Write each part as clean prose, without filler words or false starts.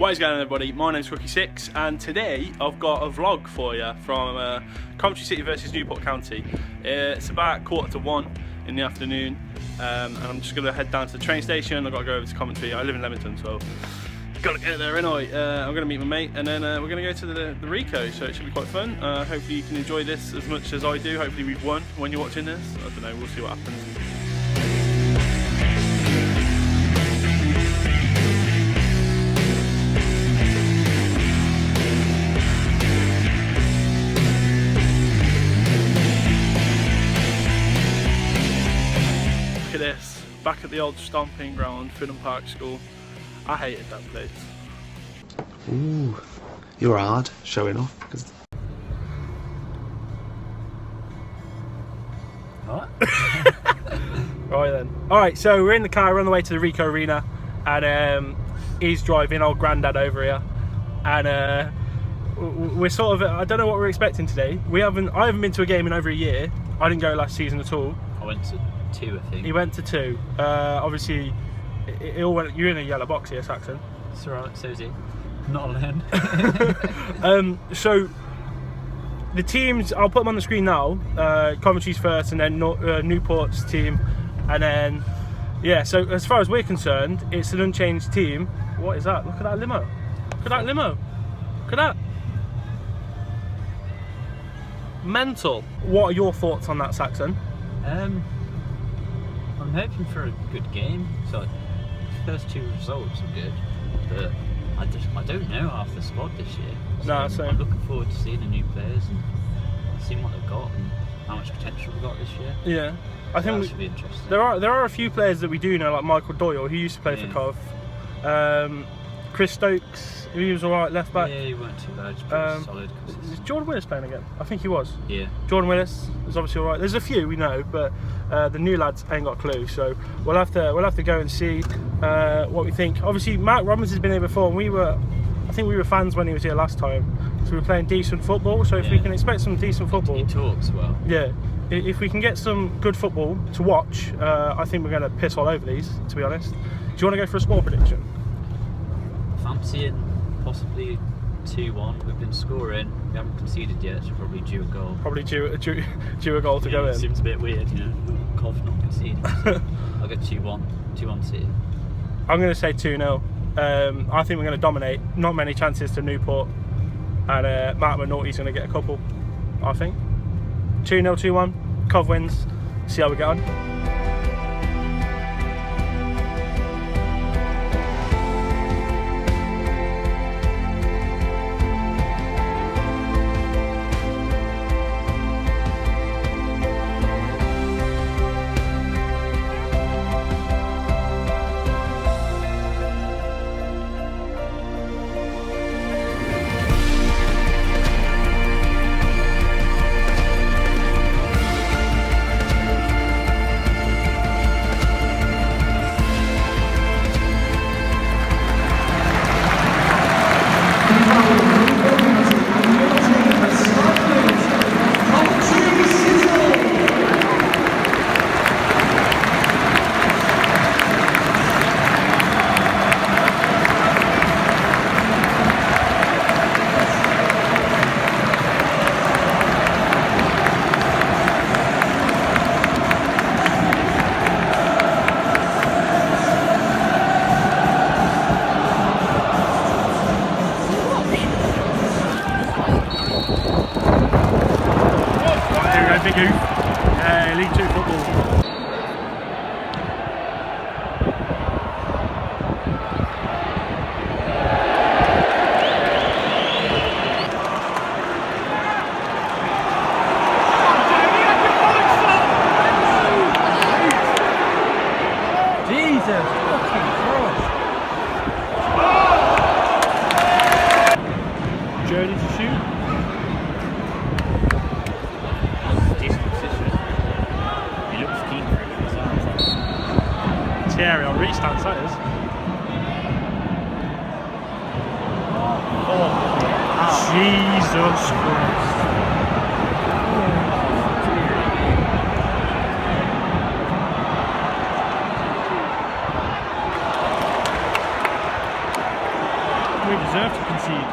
What is going on, everybody? My name's Rookie6 and today I've got a vlog for you from Coventry City versus Newport County. It's about 1:45 in the afternoon and I'm just going to head down to the train station. I've got to go over to Coventry. I live in Leamington, so got to get there anyway. I'm going to meet my mate and then we're going to go to the Rico, so it should be quite fun. Hopefully you can enjoy this as much as I do. Hopefully we've won when you're watching this. I don't know, we'll see what happens. Look at this, back at the old stomping ground, Finham Park School. I hated that place. Ooh, you're hard showing off. What? Right then. Alright, so we're in the car, we're on the way to the Rico Arena, and he's driving old granddad over here, and we're sort of, I don't know what we're expecting today. I haven't been to a game in over a year. I didn't go last season at all. I went to 2, I think. He went to 2. Obviously, it all went. You're in a yellow box here, Saxon. It's alright, so's he. Not alone. So the teams, I'll put them on the screen now. Coventry's first, and then Newport's team, and then yeah. So as far as we're concerned, it's an unchanged team. What is that? Look at that limo. Look at that limo. Look at that. Mental. What are your thoughts on that, Saxon? I'm hoping for a good game. So the first 2 results are good, but I don't know half the squad this year. So No, same. I'm looking forward to seeing the new players and seeing what they've got and how much potential we've got this year. Yeah, I think that should be interesting. There are a few players that we do know, like Michael Doyle, who used to play for Cov. Chris Stokes, he was alright left back. Yeah, he weren't too bad. He's pretty solid. Is Jordan Willis playing again? I think he was. Yeah. Jordan Willis is obviously alright. There's a few we know, but the new lads ain't got a clue. So we'll have to go and see what we think. Obviously, Mark Robbins has been here before, and I think we were fans when he was here last time. So we were playing decent football. So if we can expect some decent football, He talks well. yeah. If we can get some good football to watch, I think we're going to piss all over these. To be honest, do you want to go for a score prediction? Fancying possibly 2-1. We've been scoring. We haven't conceded yet, so probably due a goal. Probably due a goal to go in. It seems a bit weird, you know. Cov not conceding. So I'll go 2-1. 2-1 City. I'm going to say 2-0. I think we're going to dominate. Not many chances to Newport, and Matt McNulty's going to get a couple. I think 2-0, 2-1. Cov wins. See how we get on. Big Oof, League 2 football. Jesus fucking Christ. Journey to shoot. Thierry on restance, that is. Oh, Jesus Christ. We deserve to concede.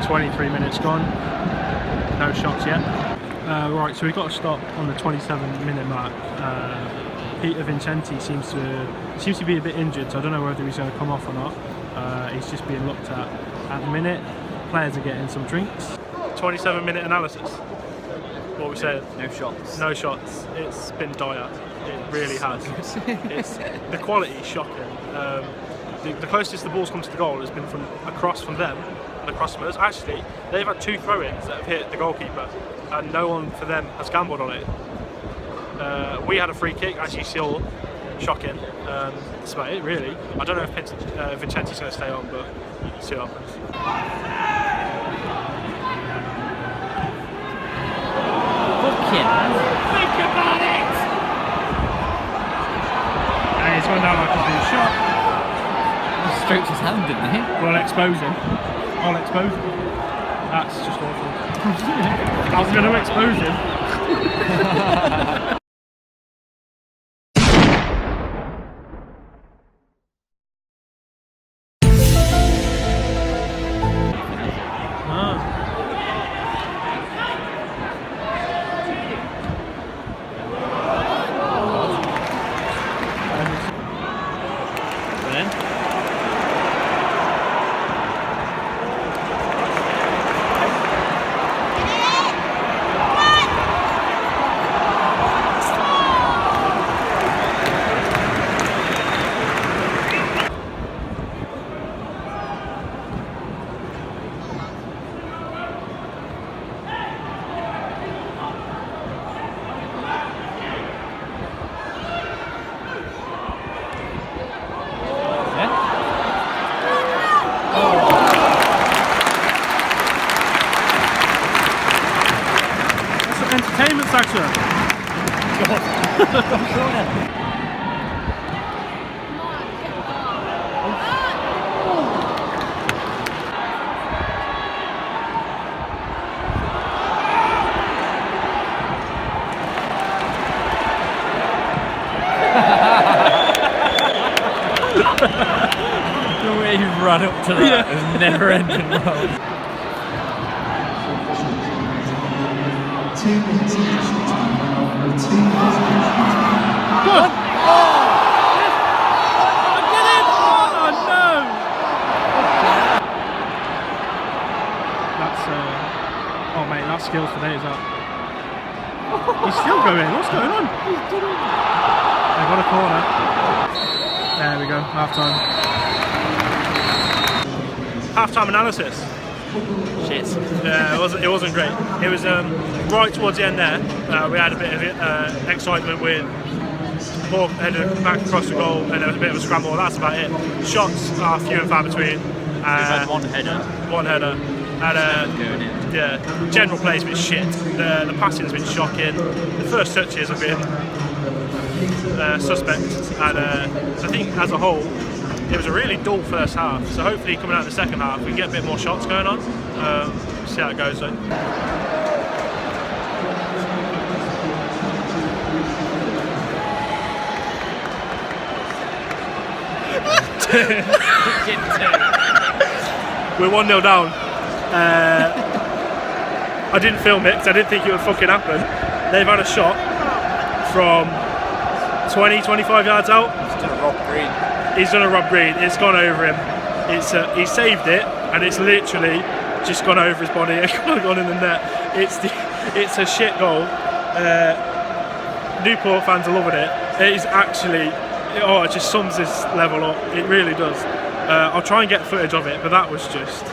23 minutes gone. No shots yet. Right, so we've got to stop on the 27-minute mark. Peter Vincenti seems to be a bit injured, so I don't know whether he's going to come off or not. He's just being looked at the minute. Players are getting some drinks. 27-minute analysis. What are we saying? No shots. No shots. It's been dire. It really has. The quality is shocking. The closest the ball's come to the goal has been from across from them and across from us. Actually, they've had 2 throw-ins that have hit the goalkeeper, and no one for them has gambled on it. We had a free kick, as you saw. Shocking. That's about it, really. I don't know if Vincenti's going to stay on, but we'll see what happens. Think about it! And he's gone down like a blue shot. He stroked his hand, didn't he? Well, I'll expose him. I'll expose him. That's just awful. I was going to expose him. Entertainment, Saxon. The way he ran up to that is never ending well. 2 minutes of additional time now. 2 minutes of additional time. Good! I did it! Oh no! That's oh mate, that's skills for days, that. He's still going. What's going on? They've got a corner. There we go. Half time. Half time analysis. Shit. Yeah, it wasn't great. It was right towards the end there. We had a bit of excitement with the ball headed back across the goal, and there was a bit of a scramble. That's about it. Shots are few and far between. We've had one header. One header. And Going in. yeah, general play's been shit. The passing's been shocking. The first touches have been suspect, and I think as a whole it was a really dull first half. So hopefully coming out in the second half we can get a bit more shots going on. See how it goes though. We're 1-0 down. I didn't film it because I didn't think it would fucking happen. They've had a shot from 20-25 yards out. He's done a Rob Green. It's gone over him. He saved it, and it's literally just gone over his body and gone in the net. It's a shit goal. Newport fans are loving it. It is actually, it just sums this level up. It really does. I'll try and get footage of it, but that was just.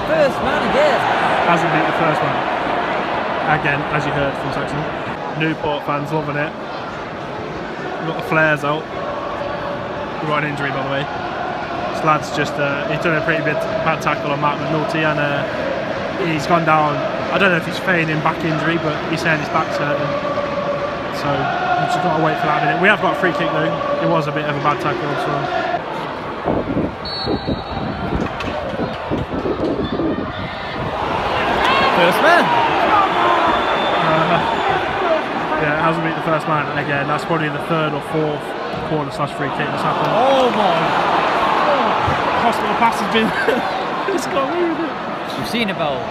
First man again. Hasn't been the first one. Again, as you heard from Saxon. Newport fans loving it. We've got the flares out. We've got an injury, by the way. This lad's just, he's done a pretty bad tackle on Mark McNulty, and he's gone down. I don't know if he's feigning back injury, but he's saying his back's hurting. So just got to wait for that minute. We have got a free kick though. It was a bit of a bad tackle, so. First man. Yeah, it hasn't been the first man, and again, that's probably the third or fourth corner/free kick that's happened. Oh my! Hospital pass has been. It's got away with it. We've seen about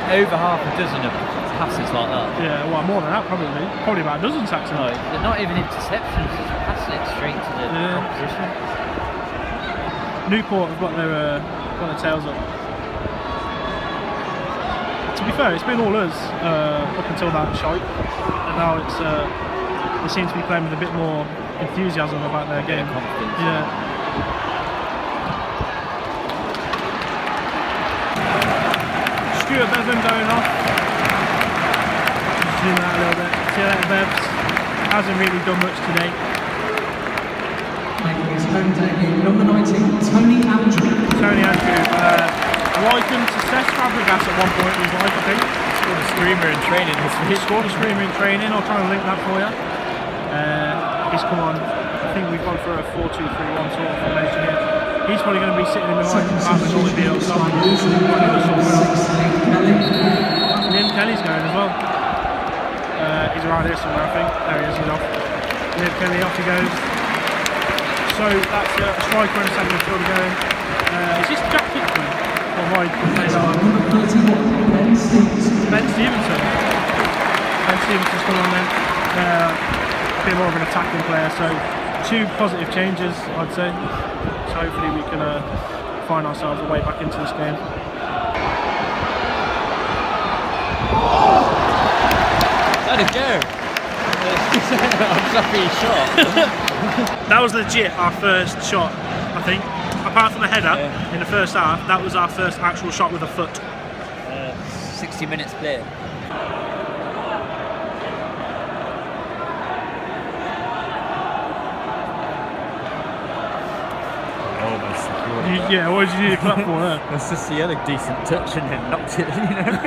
over half a dozen of passes like that. Yeah, well, more than that probably. Probably about a dozen, Saxon. No, they're not even interceptions, just passing it straight to the opposition. Newport have got their tails up. To be fair, it's been all us up until that shot, and now it's they seem to be playing with a bit more enthusiasm about their game. Confidence. Yeah. Stuart Bevan going off. Zoom out a little bit. See you later, Bevs. Hasn't really done much today. Making his home debut, number 19, Tony Andrew. Tony Andrew, likened to Seth Fabregas at one point in his life, I think. Scored a screamer in training this He week. scored a screamer in training. I'll try and link that for you. He's come on. I think we've gone for a 4-2-3-1 sort of formation here. He's probably going to be sitting in behind the back with all the deals. Liam Kelly's going as well. He's around here somewhere, I think. There he is, he's off. Liam Kelly, off he goes. So that's a striker and a centre midfielder going. Is this Jack Hickman? Or wide? Number 31, Ben Stevenson. Ben Stevenson. Ben Stevenson's come on then. A bit more of an attacking player, so 2 positive changes, I'd say. So hopefully we can find ourselves a way back into this game. Let it go. I'm happy he shot. That was legit our first shot, I think. Apart from the header in the first half, that was our first actual shot with a foot. 60 minutes played. Yeah, what did you need a clap for there? That's just the other decent touch and then knocked it, you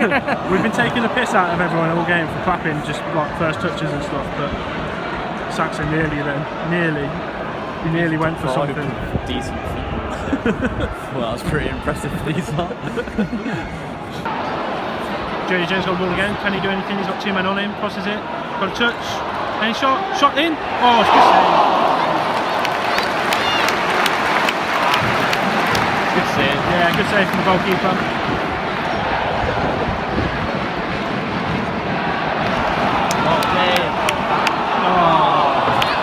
know. We've been taking the piss out of everyone all game for clapping just like first touches and stuff, but Saxon nearly went for something. Decent. Well, that's pretty impressive for these lot. Johnny James got the ball again. Can he do anything? He's got 2 men on him. Crosses it. Got a touch. Any shot? Shot in. Oh, it's good save. Good save. Yeah, good save from the goalkeeper. Oh,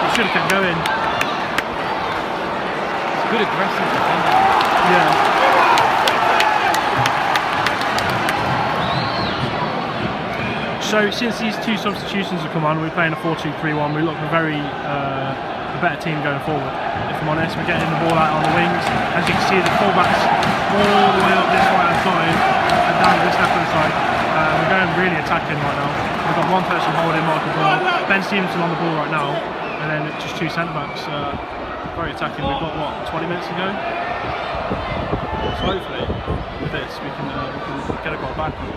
he should have kept going. Good aggressive defender. Yeah. So since these 2 substitutions have come on, we're playing a 4-2-3-1. We look a very a better team going forward. If I'm honest, we're getting the ball out on the wings. As you can see, the fullbacks all the way up this right hand side and down this left hand side. We're going really attacking right now. We've got 1 person holding Michael Ball, Ben Stevenson on the ball right now, and then just 2 centre backs. Very attacking. We've got what, 20 minutes to go. So hopefully with this we can get a goal back and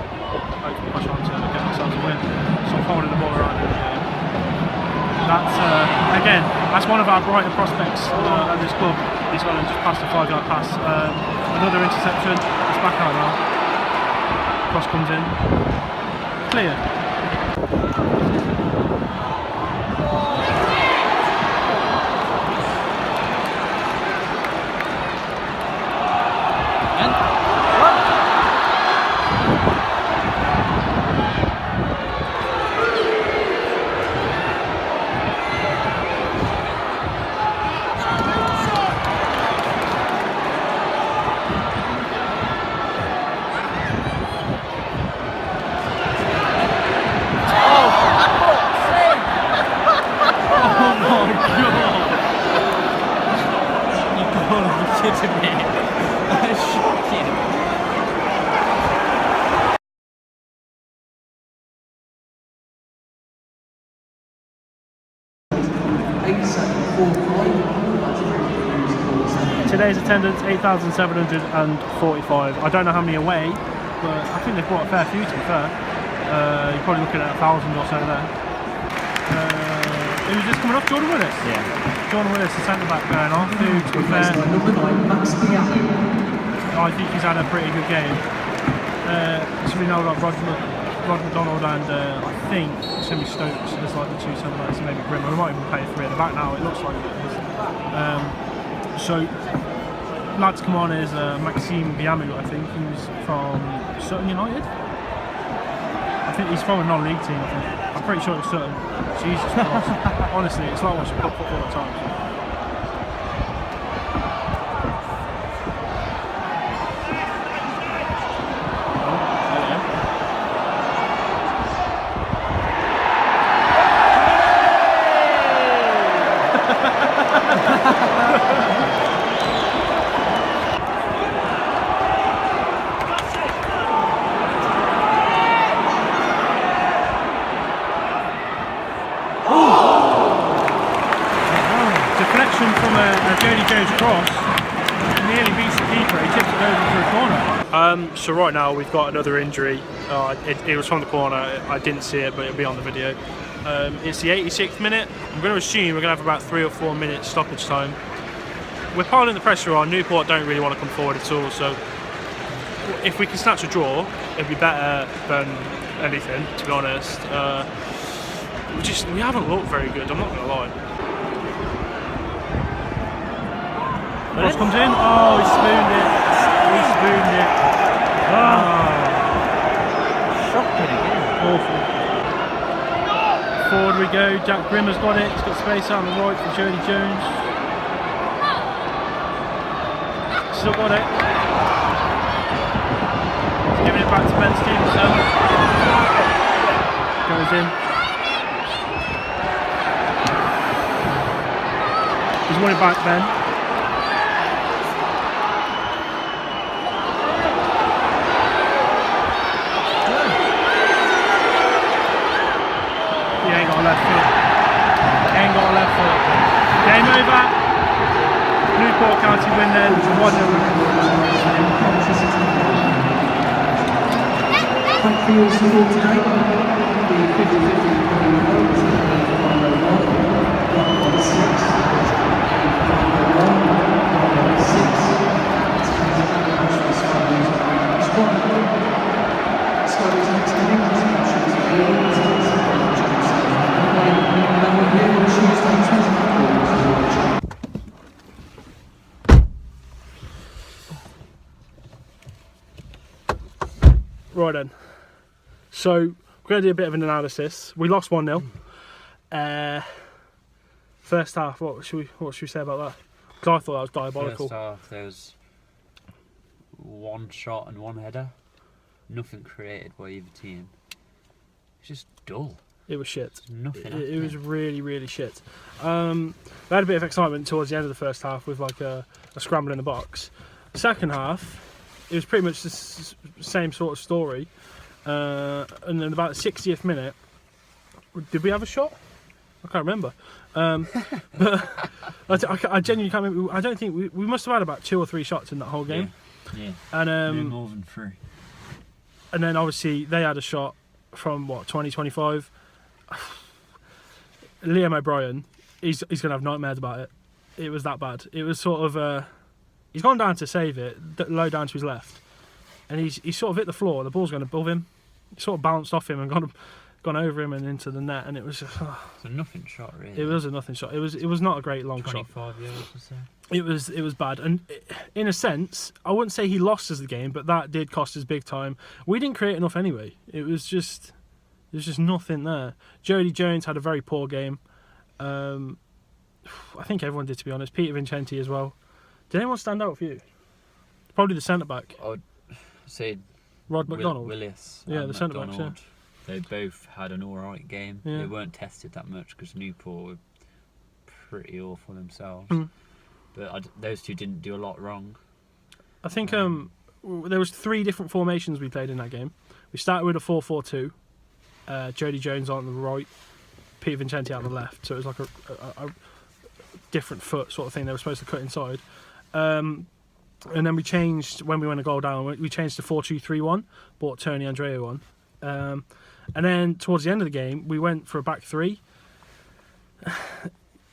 hopefully push on to get ourselves a win. So I'm holding the ball around and that's again, that's one of our brighter prospects at this club. He's got to just pass the 5-yard pass. Another interception. It's back out now. Cross comes in. Clear. Today's attendance 8,745. I don't know how many away, but I think they've brought a fair few to be fair. You're probably looking at 1,000 or so there. Who's just coming off? Jordan Willis? Yeah. Jordan Willis, the centre back going off. Who, to be fair, Number 9, Matchday. I think he's had a pretty good game. So we know like Rod McDonald and I think it's going to be Stokes as like the two centre backs, maybe Grimmer. We might even play 3 at the back now. It looks like it is. So lads come on is Maxime Biamu, I think, who's from Sutton United. I think he's from a non-league team. I think. I'm pretty sure it's Sutton. Jesus Christ! Honestly, it's like watching football at times. Deflection from a Jody Jones cross, nearly beats the keeper, he tips it over for a corner. So right now we've got another injury, it was from the corner, I didn't see it but it'll be on the video. It's the 86th minute, I'm going to assume we're going to have about 3 or 4 minutes stoppage time. We're piling the pressure on, Newport don't really want to come forward at all, so if we can snatch a draw, it'd be better than anything, to be honest. We haven't looked very good, I'm not going to lie. Cross comes in. Oh, he spooned it. He spooned it. Shocking again. Awful. Forward we go. Jack Grimmer's got it. He's got space out on the right for Jody Jones. Still got it. He's giving it back to Ben Stevenson. Goes in. He's won it back, Ben. Left foot. Ain't got a left foot. Game over. Newport County win then. 1-0. Thank you all for today. The 'Right then. So we're going to do a bit of an analysis. We lost 1-0. First half, what should we say about that? Because I thought that was diabolical. First half, there was 1 shot and 1 header. Nothing created by either team. It's just dull. It was shit. Nothing. It was really, really shit. We had a bit of excitement towards the end of the first half with like a scramble in the box. Second half, it was pretty much the same sort of story. And then about the 60th minute, did we have a shot? I can't remember. But I genuinely can't remember. I don't think we must have had about 2 or 3 shots in that whole game. Yeah. And No more than 3. And then obviously they had a shot from what 20-25. Liam O'Brien, he's going to have nightmares about it. It was that bad. It was sort of he's gone down to save it, low down to his left, and he's sort of hit the floor. The ball's going above him. It sort of bounced off him and gone over him and into the net, and it was just. It's a nothing shot, really. It was a nothing shot. It was not a great long 25 shot. 25 yards or so. It was bad, and in a sense, I wouldn't say he lost us the game, but that did cost us big time. We didn't create enough anyway. There's just nothing there. Jody Jones had a very poor game. I think everyone did, to be honest. Peter Vincenti as well. Did anyone stand out for you? Probably the centre back. I would say Rod McDonald. Willis. Yeah, and the centre backs. Yeah. McDonald. They both had an alright game. Yeah. They weren't tested that much because Newport were pretty awful themselves. Mm. But those two didn't do a lot wrong. I think there was 3 different formations we played in that game. We started with a 4-4-2. Jody Jones on the right, Peter Vincenti on the left. So it was like a different foot sort of thing. They were supposed to cut inside. And then we changed, when we went a goal down, we changed to 4-2-3-1, brought Tony Andreu on. And then towards the end of the game, we went for a back 3.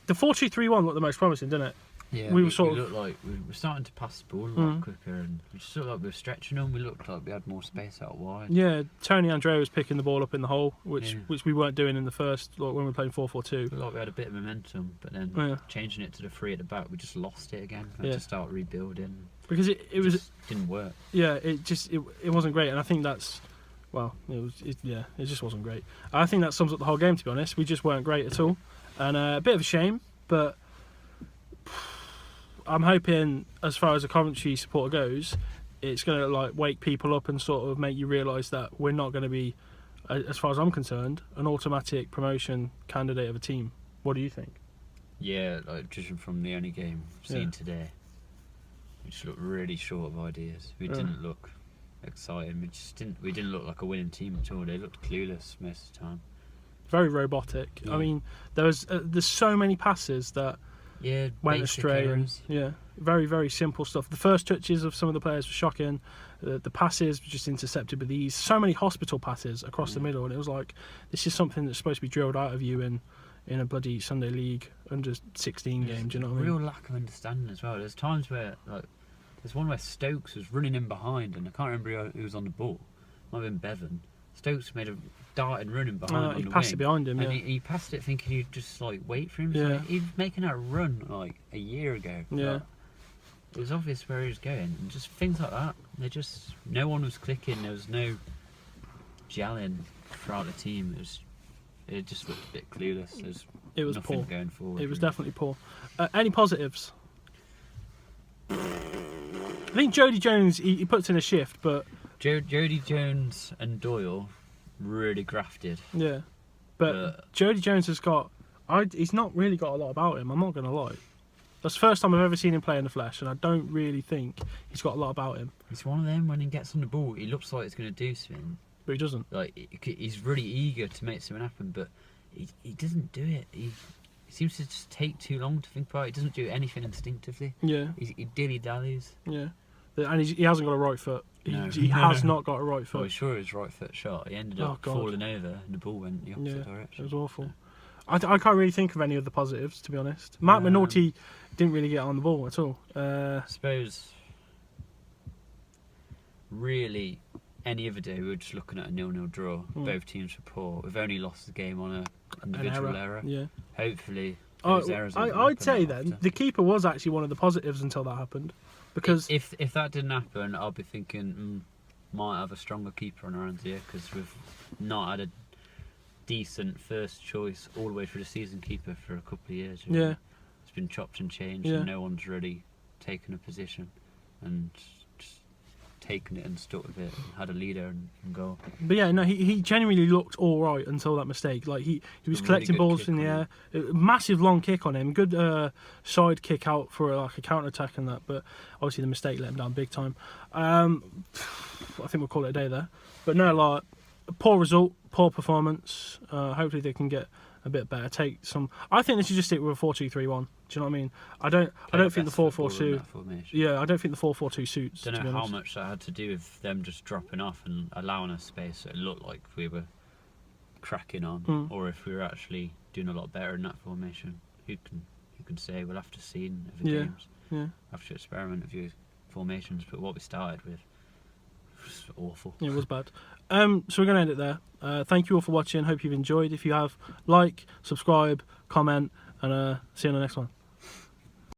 the 4-2-3-1 looked the most promising, didn't it? Yeah, we we were sort of- looked like we were starting to pass the ball a lot quicker, and we just looked like we were stretching them. We looked like we had more space out wide. Yeah, Tony Andrea was picking the ball up in the hole, which Yeah. we weren't doing in the first, like when we were playing 4-4-2. Looked like we had a bit of momentum, but then Yeah. changing it to the 3 at the back, we just lost it again. We had Yeah. to start rebuilding. Because it was, Just didn't work. yeah, it wasn't great, and I think that's, well, it just wasn't great. I think that sums up the whole game, to be honest. We just weren't great at all, and a bit of a shame, but I'm hoping, as far as a Coventry supporter goes, it's going to like wake people up and sort of make you realise that we're not going to be, as far as I'm concerned, an automatic promotion candidate of a team. What do you think? Yeah, like judging from the only game I've seen today, we just looked really short of ideas. We didn't look exciting. We didn't look like a winning team at all. They looked clueless most of the time. Very robotic. Yeah. I mean, there's so many passes that Yeah, went basic astray, and errors. very, very simple stuff. The first touches of some of the players were shocking. The passes were just intercepted with ease. So many hospital passes across the middle, and it was like, this is something that's supposed to be drilled out of you in a bloody Sunday League under 16 game. Do you know what I mean? Real lack of understanding as well. There's times where, like, there's one where Stokes was running in behind, and I can't remember who was on the ball. Might have been Bevan. Stokes made a dart and running behind on He the passed wing, it behind him, and yeah. he passed it thinking he'd just like wait for him. Yeah. So he was making that run like a year ago. Yeah. Like, it was obvious where he was going, and just things like that. No one was clicking. There was no gelling throughout the team. It just looked a bit clueless. It was nothing poor. going forward. It was really. definitely poor. Any positives? I think Jody Jones, he puts in a shift, but Jody Jones and Doyle really grafted. yeah. But Jody Jones has got, he's not really got a lot about him, I'm not going to lie. That's the first time I've ever seen him play in the flesh, and I don't really think he's got a lot about him. He's one of them, when he gets on the ball, he looks like he's going to do something. But he doesn't. Like, he's really eager to make something happen, but he doesn't do it. He seems to just take too long to think about it. He doesn't do anything instinctively. Yeah, He dilly-dallies. yeah. And he hasn't got a right foot. No. He has not got a right I foot. was sure his right foot shot. He ended Oh, up God. falling over, and the ball went the opposite Yeah, direction. it was awful. I can't really think of any of the positives, to be honest. Matt Minotti didn't really get on the ball at all. I suppose, really, any other day we were just looking at a 0-0 draw. Both teams were poor. We've only lost the game on an individual error. Yeah. Hopefully, Oh, those errors won't I'd happen say that then often. the keeper was actually one of the positives until that happened, because If that didn't happen, I'll be thinking might have a stronger keeper on our hands here, because we've not had a decent first choice all the way through the season keeper for a couple of years. Really. Yeah. It's been chopped and changed, Yeah. and no one's really taken a position and just taken it and stuck with it and had a leader and goal. But yeah, no, he genuinely looked all right until that mistake. Like he was A really collecting good balls kick in the on air, massive long kick on him, good side kick out for like a counter attack and that. But obviously the mistake let him down big time. I think we'll call it a day there. But no, like poor result, poor performance. Hopefully they can get a bit better. Take some. I think they should just stick with a 4-2-3-1. Do you know what I mean? I don't think the 4-4-2. Yeah, I don't think the 4-4-2 suits. Don't to be know how honest. much that had to do with them just dropping off and allowing us space, so it looked like we were cracking on, or if we were actually doing a lot better in that formation. Who can say? We'll have to see in other Yeah, games. yeah. Have to experiment with your formations, but what we started with was awful. It was bad. So we're going to end it there. Thank you all for watching. Hope you've enjoyed. If you have, like, subscribe, comment, and see you on the next one.